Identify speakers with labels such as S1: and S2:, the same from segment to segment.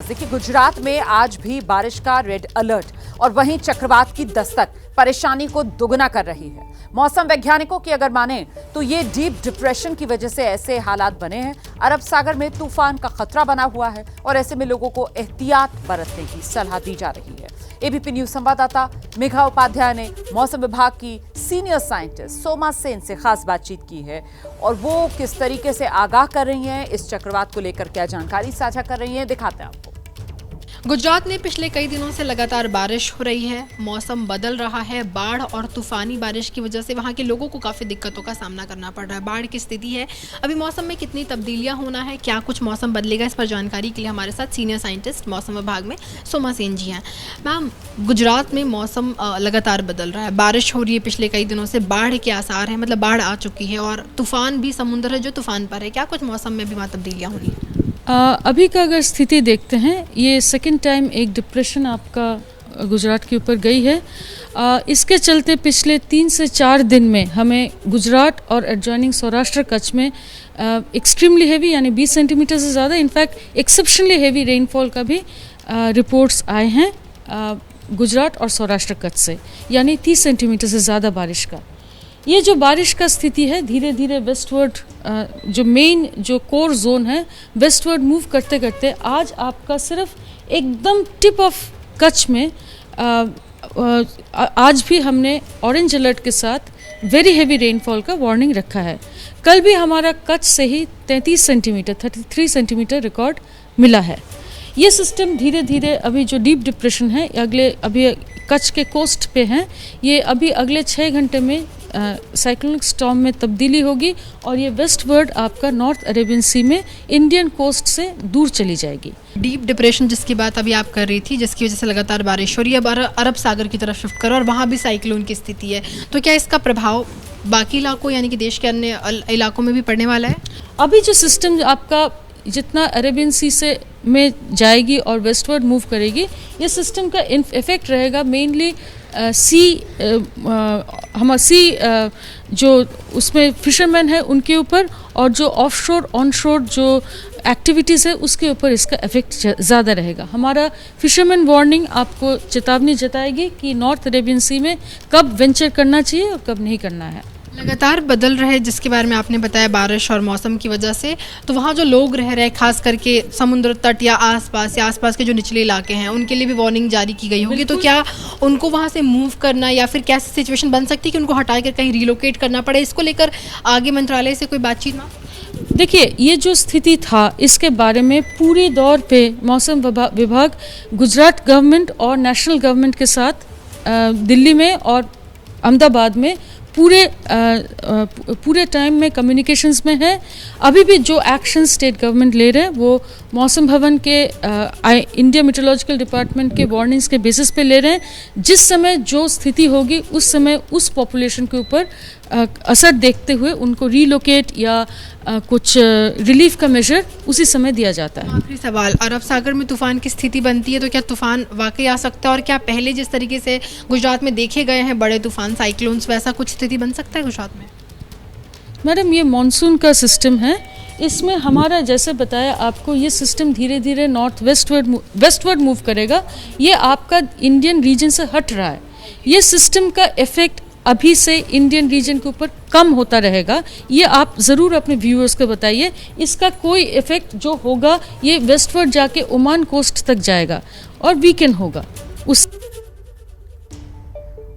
S1: देखिए, गुजरात में आज भी बारिश का रेड अलर्ट और वहीं चक्रवात की दस्तक परेशानी को दुगना कर रही है। मौसम वैज्ञानिकों की अगर माने तो ये डीप डिप्रेशन की वजह से ऐसे हालात बने हैं। अरब सागर में तूफान का खतरा बना हुआ है और ऐसे में लोगों को एहतियात बरतने की सलाह दी जा रही है। एबीपी न्यूज संवाददाता मेघा उपाध्याय ने मौसम विभाग की सीनियर साइंटिस्ट सोमा सेन से खास बातचीत की है और वो किस तरीके से आगाह कर रही हैं, इस चक्रवात को लेकर क्या जानकारी साझा कर रही हैं, दिखाते हैं आपको।
S2: गुजरात में पिछले कई दिनों से लगातार बारिश हो रही है। मौसम बदल रहा है। बाढ़ और तूफानी बारिश की वजह से वहां के लोगों को काफ़ी दिक्कतों का सामना करना पड़ रहा है। बाढ़ की स्थिति है, अभी मौसम में कितनी तब्दीलियां होना है, क्या कुछ मौसम बदलेगा, इस पर जानकारी के लिए हमारे साथ सीनियर साइंटिस्ट मौसम विभाग में सोमा सेन जी हैं। मैम, गुजरात में मौसम लगातार बदल रहा है, बारिश हो रही है, पिछले कई दिनों से बाढ़ के आसार हैं, मतलब बाढ़ आ चुकी है और तूफान भी समुद्र है जो तूफान पर है। क्या कुछ मौसम में भी वहाँ तब्दीलियाँ हो रही हैं?
S3: अभी का अगर स्थिति देखते हैं, ये सेकंड टाइम एक डिप्रेशन आपका गुजरात के ऊपर गई है। इसके चलते पिछले 3 से 4 दिन में हमें गुजरात और एडजॉइनिंग सौराष्ट्र कच्छ में एक्सट्रीमली हेवी यानी 20 सेंटीमीटर से ज़्यादा, इनफैक्ट एक्सेप्शनली हेवी रेनफॉल का भी रिपोर्ट्स आए हैं गुजरात और सौराष्ट्र कच्छ से, यानी 30 सेंटीमीटर से ज़्यादा बारिश का। ये जो बारिश का स्थिति है धीरे धीरे वेस्टवर्ड, जो मेन जो कोर जोन है, वेस्टवर्ड मूव करते करते आज आपका सिर्फ एकदम टिप ऑफ कच्छ में आज भी हमने ऑरेंज अलर्ट के साथ वेरी हेवी रेनफॉल का वार्निंग रखा है। कल भी हमारा कच्छ से ही 33 सेंटीमीटर 33 सेंटीमीटर रिकॉर्ड मिला है। ये सिस्टम धीरे धीरे अभी जो डीप डिप्रेशन है अभी कच्छ के कोस्ट पे हैं, ये अभी अगले 6 घंटे में साइक्लोनिक स्टॉर्म में तब्दीली होगी और ये वेस्टवर्ड आपका नॉर्थ अरेबियन सी में इंडियन कोस्ट से दूर चली जाएगी।
S2: डीप डिप्रेशन जिसकी बात अभी आप कर रही थी, जिसकी वजह से लगातार बारिश हो रही है, अब अरब सागर की तरफ शिफ्ट करो और वहाँ भी साइक्लोन की स्थिति है, तो क्या इसका प्रभाव बाकी इलाकों यानी कि देश के अन्य इलाकों में भी पड़ने वाला है?
S3: अभी जो सिस्टम आपका जितना अरेबियन सी से में जाएगी और वेस्टवर्ड मूव करेगी, ये सिस्टम का इफेक्ट रहेगा मेनली जो उसमें फिशरमैन है उनके ऊपर और जो ऑफशोर ऑनशोर जो एक्टिविटीज़ है उसके ऊपर इसका इफेक्ट ज़्यादा रहेगा। हमारा फिशरमैन वार्निंग आपको चेतावनी जताएगी कि नॉर्थ अरेबियन सी में कब वेंचर करना चाहिए और कब नहीं करना है।
S2: लगातार बदल रहे जिसके बारे में आपने बताया बारिश और मौसम की वजह से, तो वहाँ जो लोग रह रहे हैं खास करके समुद्र तट या आसपास के जो निचले इलाके हैं उनके लिए भी वार्निंग जारी की गई होगी, तो क्या उनको वहाँ से मूव करना या फिर कैसी सिचुएशन बन सकती है कि उनको हटाकर कहीं रिलोकेट करना पड़े, इसको लेकर आगे मंत्रालय से कोई बातचीत ना?
S3: देखिए, ये जो स्थिति था इसके बारे में पूरे दौर पे मौसम विभाग गुजरात गवर्नमेंट और नेशनल गवर्नमेंट के साथ दिल्ली में और अहमदाबाद में पूरे टाइम में कम्युनिकेशंस में है। अभी भी जो एक्शन स्टेट गवर्नमेंट ले रहे हैं वो मौसम भवन के इंडिया मेट्रोलॉजिकल डिपार्टमेंट के वार्निंग्स के बेसिस पे ले रहे हैं। जिस समय जो स्थिति होगी उस समय उस पॉपुलेशन के ऊपर असर देखते हुए उनको रीलोकेट या कुछ रिलीफ का मेजर उसी समय दिया जाता है।
S2: आखिरी सवाल, अरब सागर में तूफान की स्थिति बनती है तो क्या तूफान वाकई आ सकता है और क्या पहले जिस तरीके से गुजरात में देखे गए हैं बड़े तूफान साइक्लोन्स, वैसा कुछ स्थिति बन सकता है गुजरात में?
S3: मैडम, ये मॉनसून का सिस्टम है, इसमें हमारा जैसे बताया आपको ये सिस्टम धीरे धीरे नॉर्थ वेस्टवर्ड मूव करेगा। ये आपका इंडियन रीजन से हट रहा है। ये सिस्टम का इफेक्ट अभी से इंडियन रीजन के ऊपर कम होता रहेगा। ये आप ज़रूर अपने व्यूअर्स को बताइए। इसका कोई इफेक्ट जो होगा ये वेस्टवर्ड जाके ओमान कोस्ट तक जाएगा और वीकेंड होगा उस।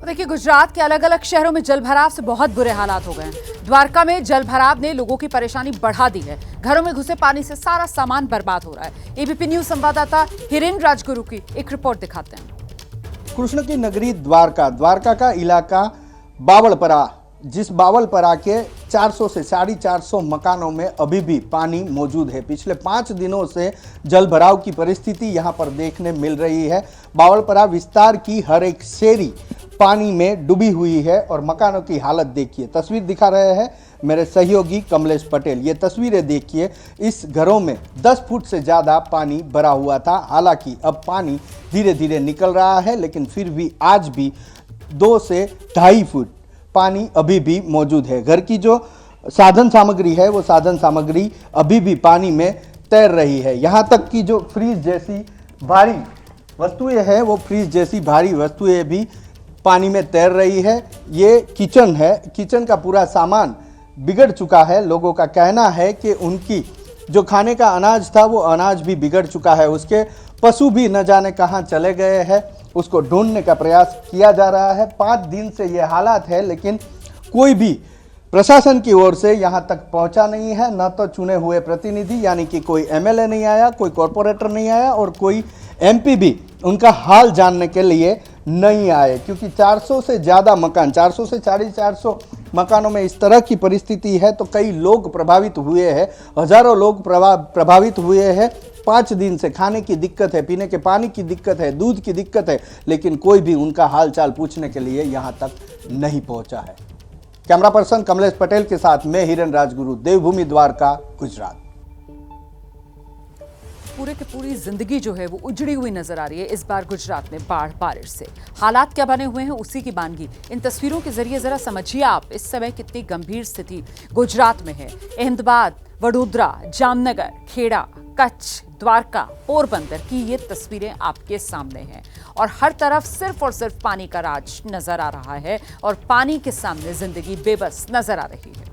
S1: देखिए, गुजरात के अलग अलग शहरों में जलभराव से बहुत बुरे हालात हो गए हैं। द्वारका में जलभराव ने लोगों की परेशानी बढ़ा दी है। घरों में घुसे पानी से सारा सामान बर्बाद हो रहा है। एबीपी न्यूज संवाददाता हिरेन राजगुरु की एक रिपोर्ट दिखाते हैं।
S4: कृष्ण की नगरी द्वारका का इलाका बावलपरा, जिस बावलपरा के 400 से 450 मकानों में अभी भी पानी मौजूद है। पिछले 5 दिनों से जल भराव की परिस्थिति यहां पर देखने मिल रही है। बावलपरा विस्तार की हर एक शेरी पानी में डूबी हुई है और मकानों की हालत देखिए। तस्वीर दिखा रहे हैं मेरे सहयोगी कमलेश पटेल। ये तस्वीरें देखिए, इस घरों में 10 फुट से ज़्यादा पानी भरा हुआ था। हालांकि अब पानी धीरे धीरे निकल रहा है, लेकिन फिर भी आज भी 2 से 2.5 फुट पानी अभी भी मौजूद है। घर की जो साधन सामग्री है वो साधन सामग्री अभी भी पानी में तैर रही है। यहाँ तक कि जो फ्रीज जैसी भारी वस्तुएं हैं, वो फ्रीज जैसी भारी वस्तुएं भी पानी में तैर रही है। ये किचन है, किचन का पूरा सामान बिगड़ चुका है। लोगों का कहना है कि उनकी जो खाने का अनाज था वो अनाज भी बिगड़ चुका है। उसके पशु भी न जाने कहाँ चले गए हैं, उसको ढूंढने का प्रयास किया जा रहा है। 5 दिन से ये हालात है, लेकिन कोई भी प्रशासन की ओर से यहाँ तक पहुँचा नहीं है। न तो चुने हुए प्रतिनिधि यानी कि कोई एमएलए नहीं आया, कोई कॉरपोरेटर नहीं आया और कोई एमपी भी उनका हाल जानने के लिए नहीं आए, क्योंकि 400 से ज़्यादा मकान, 400 से 450 मकानों में इस तरह की परिस्थिति है तो कई लोग प्रभावित हुए हैं, हजारों लोग प्रभावित हुए हैं। 5 दिन से खाने की दिक्कत है, पीने के पानी की दिक्कत है, दूध की दिक्कत है, लेकिन कोई भी उनका हालचाल पूछने के लिए यहाँ तक नहीं पहुँचा है। कैमरा पर्सन कमलेश पटेल के साथ मैं हिरन राजगुरु, देवभूमि द्वारका, गुजरात।
S1: पूरे की पूरी जिंदगी जो है वो उजड़ी हुई नजर आ रही है इस बार गुजरात में बाढ़ बारिश से। हालात क्या बने हुए हैं उसी की बानगी इन तस्वीरों के जरिए जरा समझिए आप इस समय कितनी गंभीर स्थिति गुजरात में है। अहमदाबाद, वडोदरा, जामनगर, खेड़ा, कच्छ, द्वारका, पोरबंदर की ये तस्वीरें आपके सामने हैं और हर तरफ सिर्फ और सिर्फ पानी का राज नजर आ रहा है और पानी के सामने जिंदगी बेबस नजर आ रही है।